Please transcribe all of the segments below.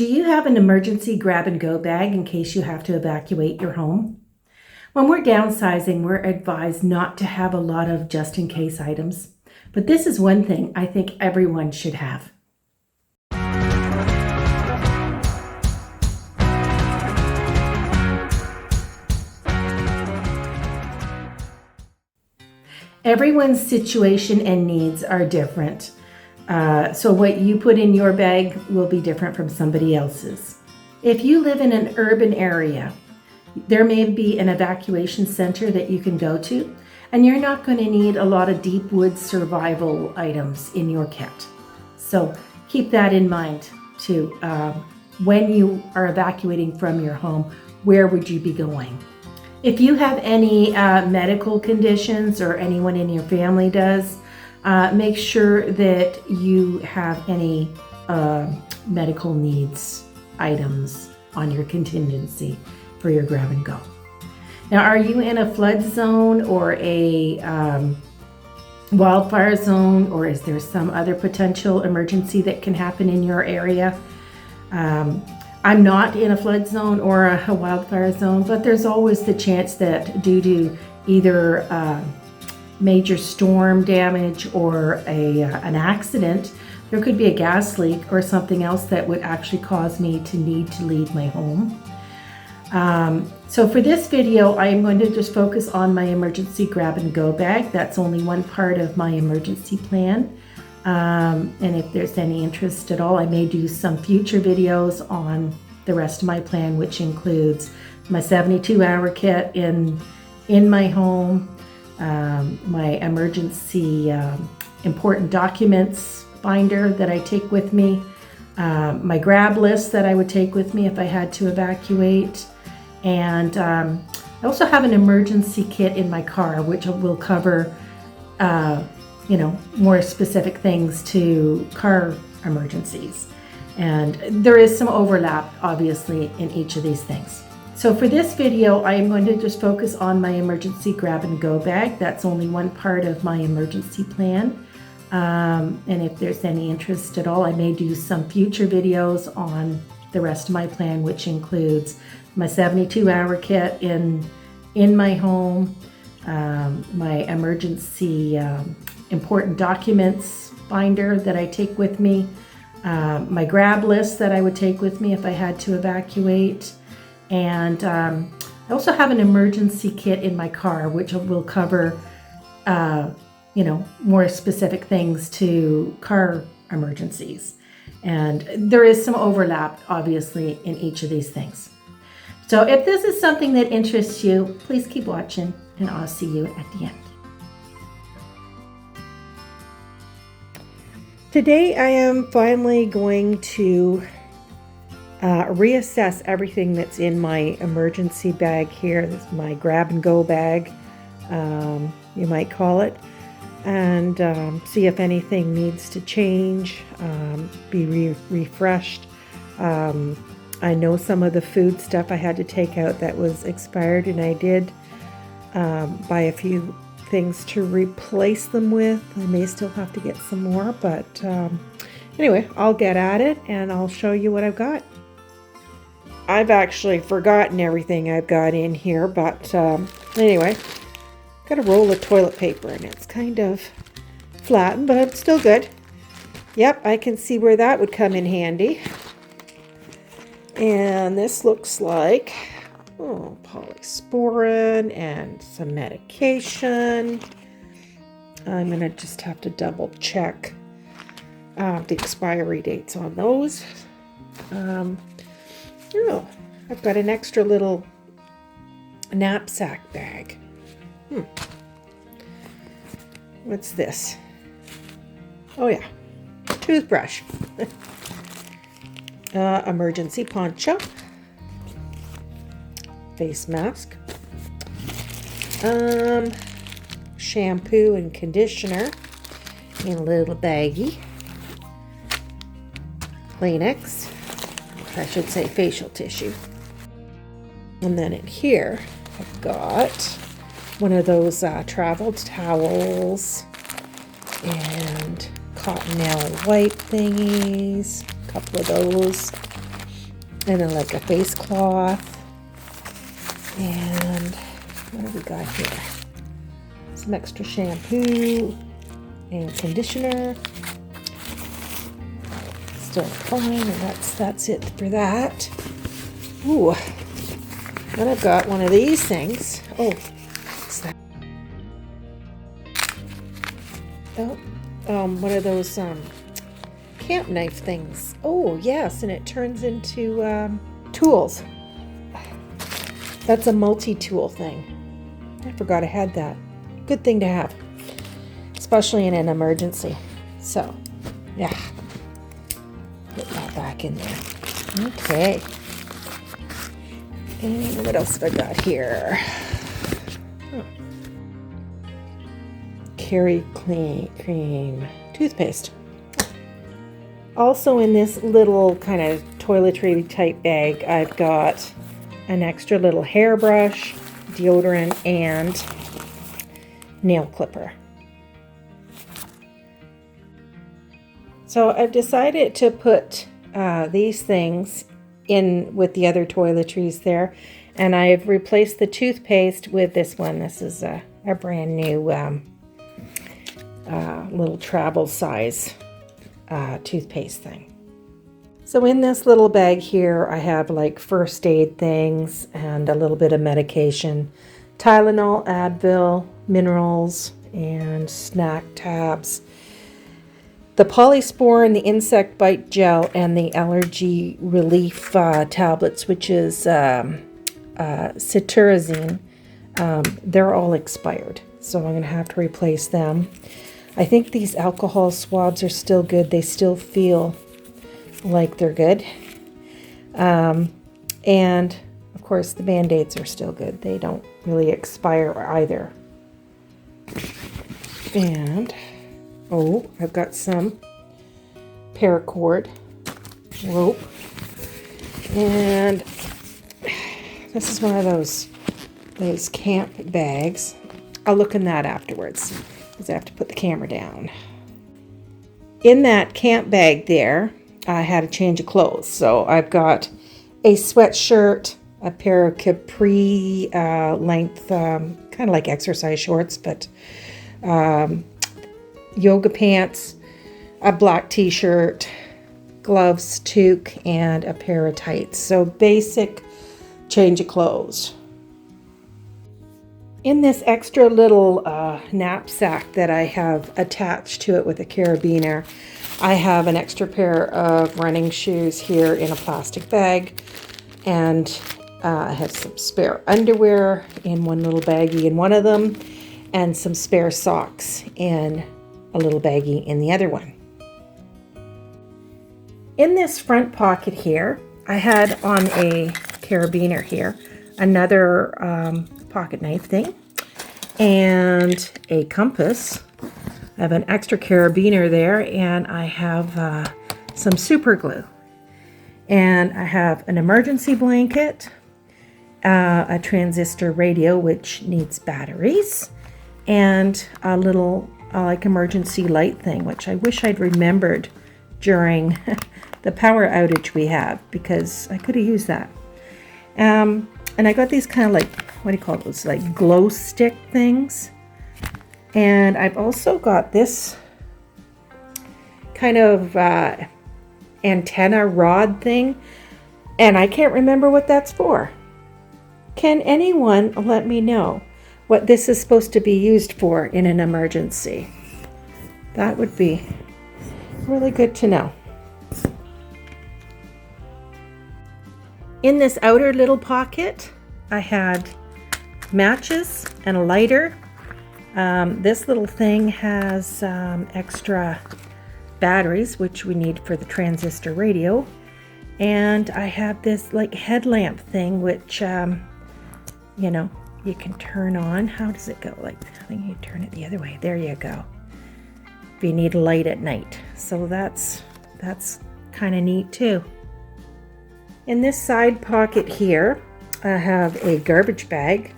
Do you have an emergency grab-and-go bag in case you have to evacuate your home? When we're downsizing, we're advised not to have a lot of just-in-case items. But this is one thing I think everyone should have. Everyone's situation and needs are different. So what you put in your bag will be different from somebody else's. If you live in an urban area, there may be an evacuation center that you can go to, and you're not going to need a lot of deep woods survival items in your kit. So keep that in mind too. When you are evacuating from your home, where would you be going? If you have any medical conditions, or anyone in your family does, make sure that you have any medical needs items on your contingency for your grab and go. Now, are you in a flood zone or a wildfire zone, or is there some other potential emergency that can happen in your area? I'm not in a flood zone or a wildfire zone, but there's always the chance that due to either major storm damage or an accident, there could be a gas leak or something else that would actually cause me to need to leave my home. So for this video, I am going to just focus on my emergency grab-and-go bag. That's only one part of my emergency plan. And if there's any interest at all, I may do some future videos on the rest of my plan, which includes my 72-hour kit in my home, my emergency important documents binder that I take with me, my grab list that I would take with me if I had to evacuate, and I also have an emergency kit in my car, which will cover more specific things to car emergencies. And there is some overlap, obviously, in each of these things. So for this video, I am going to just focus on my emergency grab-and-go bag. That's only one part of my emergency plan. And if there's any interest at all, I may do some future videos on the rest of my plan, which includes my 72-hour kit in my home, my emergency important documents binder that I take with me, my grab list that I would take with me if I had to evacuate, and I also have an emergency kit in my car, which will cover more specific things to car emergencies. And there is some overlap, obviously, in each of these things. So if this is something that interests you, please keep watching, and I'll see you at the end. Today I am finally going to reassess everything that's in my emergency bag here. This is my grab-and-go bag, you might call it, and see if anything needs to change, be refreshed. I know some of the food stuff I had to take out that was expired, and I did buy a few things to replace them with. I may still have to get some more, but anyway, I'll get at it and I'll show you what I've got. I've actually forgotten everything I've got in here, but anyway, got a roll of toilet paper and it's kind of flattened, but it's still good. Yep, I can see where that would come in handy. And this looks like polysporin and some medication. I'm going to just have to double check the expiry dates on those. I've got an extra little knapsack bag. What's this? Oh yeah, toothbrush. Emergency poncho. Face mask, shampoo and conditioner in a little baggie, Kleenex, I should say facial tissue, and then in here I've got one of those travel towels and cottonelle wipe thingies, a couple of those. And then like a face cloth. And what have we got here? Some extra shampoo and conditioner. Still fine, and that's it for that. Ooh, then I've got one of these things. Oh, what's that? Oh, one of those camp knife things. Oh, yes, and it turns into tools. That's a multi-tool thing. I forgot I had that. Good thing to have, especially in an emergency. So, yeah, put that back in there. Okay. And what else have I got here? Carry Clean Cream toothpaste. Also in this little kind of toiletry type bag, I've got an extra little hairbrush, deodorant, and nail clipper. So I've decided to put these things in with the other toiletries there, and I've replaced the toothpaste with this one. This is a brand new little travel size toothpaste thing. So in this little bag here, I have like first aid things and a little bit of medication, Tylenol, Advil, minerals, and snack tabs, the Polysporin, the insect bite gel, and the allergy relief tablets, which is cetirizine. They're all expired, so I'm going to have to replace them. I think these alcohol swabs are still good. They still feel like they're good. And of course the Band-Aids are still good. They don't really expire either. And oh, I've got some paracord rope. And this is one of those camp bags. I'll look in that afterwards because I have to put the camera down. In that camp bag there, I had a change of clothes. So I've got a sweatshirt, a pair of capri length, kind of like exercise shorts, but yoga pants, a black t-shirt, gloves, toque, and a pair of tights. So basic change of clothes. In this extra little knapsack that I have attached to it with a carabiner, I have an extra pair of running shoes here in a plastic bag, and I have some spare underwear in one little baggie in one of them, and some spare socks in a little baggie in the other one. In this front pocket here, I had on a carabiner here another pocket knife thing and a compass. I have an extra carabiner there, and I have some super glue, and I have an emergency blanket, a transistor radio which needs batteries, and a little like emergency light thing, which I wish I'd remembered during the power outage we have, because I could have used that. And I got these kind of like, what do you call those, like glow stick things. And I've also got this kind of antenna rod thing, and I can't remember what that's for. Can anyone let me know what this is supposed to be used for in an emergency? That would be really good to know. In this outer little pocket, I had matches and a lighter. This little thing has extra batteries, which we need for the transistor radio. And I have this like headlamp thing, which, you know, you can turn on. How does it go? Like, I think you turn it the other way. There you go. If you need a light at night. So that's kind of neat too. In this side pocket here, I have a garbage bag,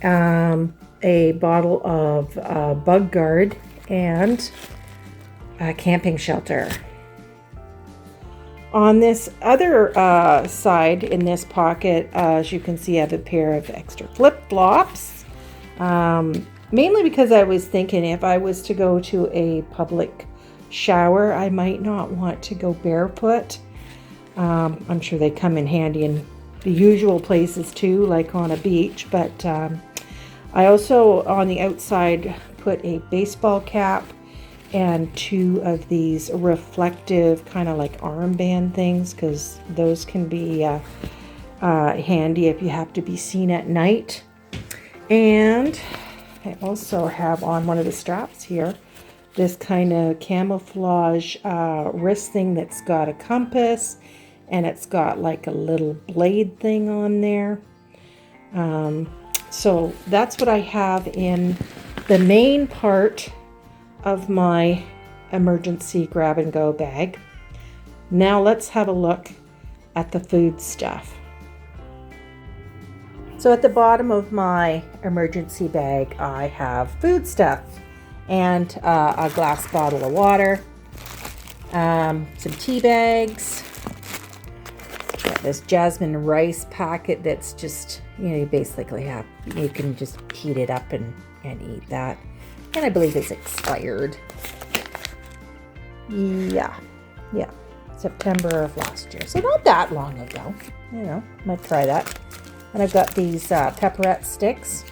a bottle of Bug Guard, and a camping shelter. On this other side in this pocket, as you can see, I have a pair of extra flip-flops. Mainly because I was thinking if I was to go to a public shower, I might not want to go barefoot. I'm sure they come in handy in the usual places too, like on a beach, but I also on the outside put a baseball cap and 2 of these reflective kind of like armband things, because those can be handy if you have to be seen at night. And I also have on one of the straps here this kind of camouflage wrist thing that's got a compass, and it's got like a little blade thing on there. So that's what I have in the main part of my emergency grab and go bag. Now let's have a look at the food stuff. So at the bottom of my emergency bag, I have food stuff and a glass bottle of water, some tea bags, got this jasmine rice packet that's just, you basically you can just heat it up and eat that. And I believe it's expired. Yeah, September of last year. So not that long ago. Might try that. And I've got these pepperette sticks.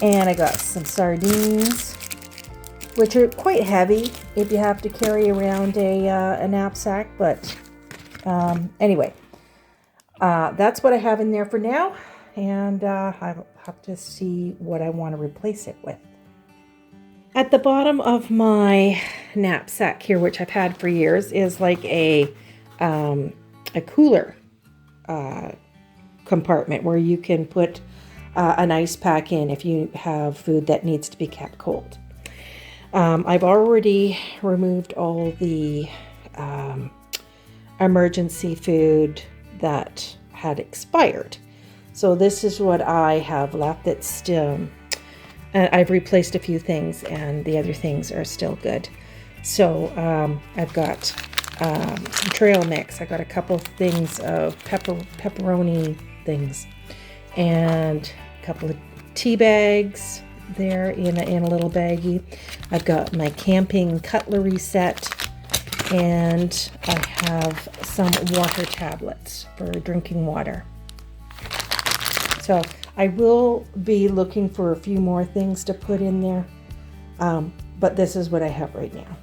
And I got some sardines, which are quite heavy if you have to carry around a knapsack. But anyway, that's what I have in there for now. And I'll have to see what I want to replace it with. At the bottom of my knapsack here, which I've had for years, is like a cooler compartment where you can put an ice pack in if you have food that needs to be kept cold. I've already removed all the emergency food that had expired. So this is what I have left that's still... I've replaced a few things, and the other things are still good. So I've got trail mix. I got a couple things of pepperoni things, and a couple of tea bags there in a little baggie. I've got my camping cutlery set, and I have some water tablets for drinking water. So I will be looking for a few more things to put in there, but this is what I have right now.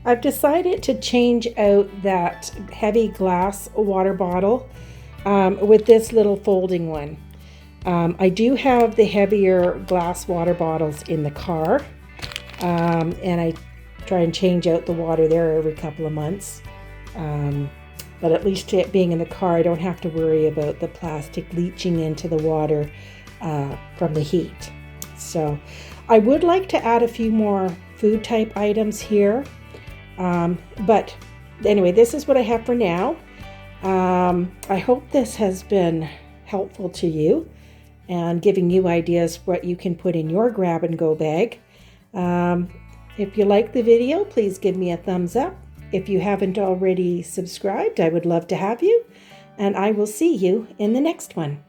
I've decided to change out that heavy glass water bottle with this little folding one. I do have the heavier glass water bottles in the car, and I try and change out the water there every couple of months. But at least it being in the car, I don't have to worry about the plastic leaching into the water from the heat. So I would like to add a few more food type items here. But anyway, this is what I have for now. I hope this has been helpful to you and giving you ideas what you can put in your grab and go bag. If you like the video, please give me a thumbs up. If you haven't already subscribed, I would love to have you, and I will see you in the next one.